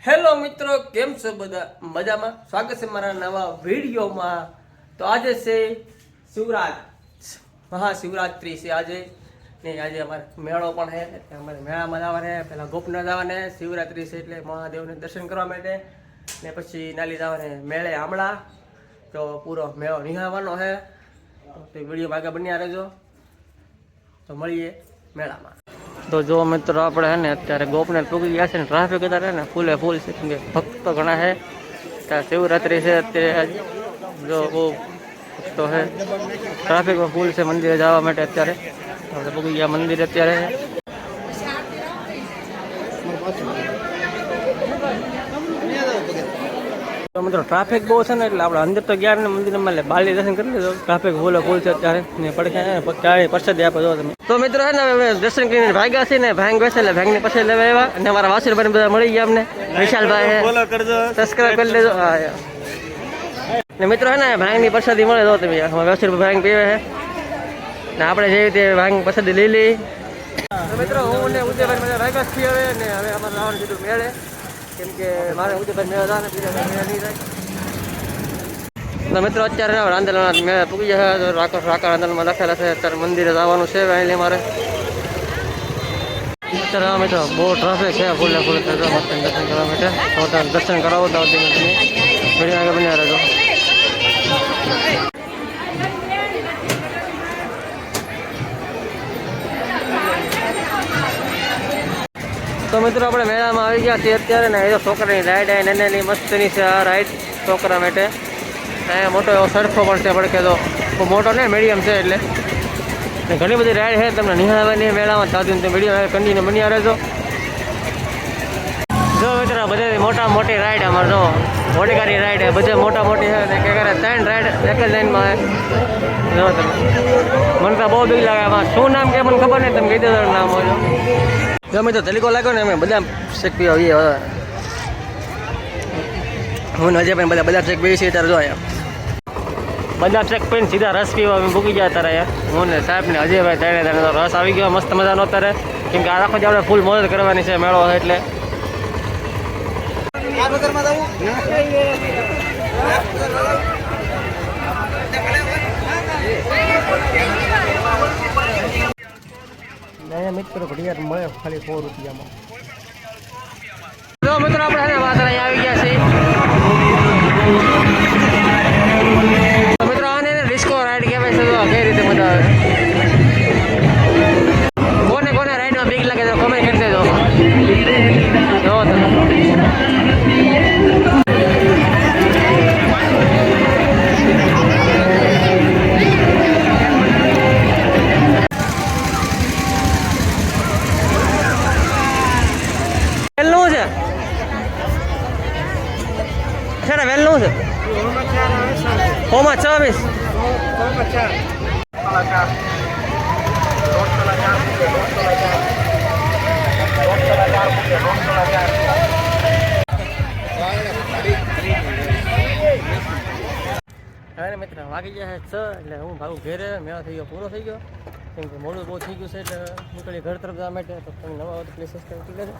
Hello મિત્રો, કેમ છો બધા? મજામાં? સ્વાગત છે મારા નવા વિડીયોમાં. તો આજે છે શિવરાત, મહાશિવરાત્રી છે આજે ને આજે અમારે મેળો પણ છે એટલે અમારે મેળામાં જવાને પહેલાં ગોપનાથ જવાને શિવરાત્રી છે એટલે મહાદેવને દર્શન કરવા માટે ને પછી નાલી જવાને મેળે આમળા. તો પૂરો મેળો નિહાળવાનો છે તો વિડીયો આગળ બન્યા રહેજો. તો મળીએ મેળામાં. તો જો મિત્રો આપણે હે ને અત્યારે ગોપનાથ પૂગી ગયા છે ને ટ્રાફિક અત્યારે ને ફૂલે ફૂલ છે કેમ કે ભક્તો ઘણા છે. ત્યાં શિવરાત્રી છે અત્યારે જો બહુ ભક્તો છે, ટ્રાફિકમાં ફૂલ છે મંદિરે જવા માટે. અત્યારે આપણે પૂગી ગયા મંદિર અત્યારે. તો મિત્રો ટ્રાફિક બહુ છે ને એટલે આપણે અંદર તો ગયા ને મંદિરમાં એટલે બાલી દર્શન કરી લીધો. ટ્રાફિક ફૂલે ફૂલ છે અત્યારે ને પડખે પ્રસાદ આપો જો તમે. તો મિત્રો હે ને હવે દર્શન કરીને ભાગ્યા છે ને ભાંગ બેસે એટલે ભાંગની પછી લેવા આવ્યા અને અમારા વાસીરભાઈ બધા મળી ગયા અમને. વિશાલભાઈ સબસ્ક્રાઈબ કરી લેજો. હા ને મિત્રો હે ને ભાંગની પ્રસાદી મળે તો તમે વાસીરભાઈ ભાંગ પીવે છે ને આપણે જેવી રીતે ભાંગ પ્રસાદી લઈ લઈ. મિત્રો હું ને ઉદયભાઈ બધા ભાગ્યા છીએ હવે ને હવે અમારે લાવવાનું કીધું મેળે કેમ કે મારે ઉદયભાઈ મેળા હતા ને બીજા મેળા નહીં થાય. તો મિત્રો અત્યારે રાંદલના મેળા પૂગી જાય રાકા રાંદલમાં લખેલા છે. અત્યારે મંદિરે જવાનું છે એટલે મારે અત્યારે મિત્રો બહુ ટ્રાફિક છે ફૂલે ફૂલ દર્શન કરવા માટે. દર્શન કરાવો તો વિડીયો આગળ બન્યા રહેજો. તો મિત્રો આપણે મેળામાં આવી ગયા છીએ અત્યારે ને એ છોકરાની રાઈડ આવી નાની મસ્તની છે આ રાઈડ છોકરા માટે. અહીંયા મોટો એવો સરફો પણ છે પડકે તો મોટો નહીં મીડિયમ છે એટલે ઘણી બધી રાઈડ છે તમને નિહાળવાની મેળામાં ચાલતી તો વિડીયો કન્ટિન્યુ બન્યા રહેજો. જો મિત્રો બધે મોટી રાઈડ અમારે જો મોટી ગાડી રાઈડ બધે મોટી છે ને કે કરે 3 રાઈડ એક જ લાઈનમાં જો તમે. મને તો બહુ બીક લાગે આમાં શું નામ કે મને ખબર નહીં, તમે કહી દો નામ હોય. જો મેં તો તલીકો લાગ્યો ને અમે બધા શેક પીવા આવીએ હવે હું હજે પણ બધા શેક પીવી છીએ ત્યારે જો અહીંયા બધા શેક પીને સીધા રસ પીવા અમે ભૂકી ગયા ત્યારે હું ને સાહેબ ને અજયભાઈ ત્યારે તો રસ આવી ગયો મસ્ત મજાનો અત્યારે કેમ કે આ રાખો આપણે ફૂલ મોજ કરવાની છે મેળો એટલે. મિત્રો ઘડિયાળ મળે ખાલી 100 રૂપિયામાં. તો મિત્રો આપણે વાસણા આવી ગયા છીએ. તો મિત્રો આને ડિસ્કો રાઈડ કહેવાય છે. તો કઈ રીતે મજા આવે કોને કોને રાઈડમાં બીક લાગે તો કમેન્ટ કરી દેજો. જો વેલનું છે ઓમાં 24 હવે મિત્ર વાગી ગયા છે 6 એટલે હું ભાગું ઘેરે. મેળો થઈ ગયો પૂરો થઈ ગયો કેમ કે મોડું બહુ થઈ ગયું છે એટલે નીકળી ઘર તરફ જવા માટે. તો તમે નવા હોય તો પ્લીઝ સબસ્ક્રાઈબ કરી લેજો.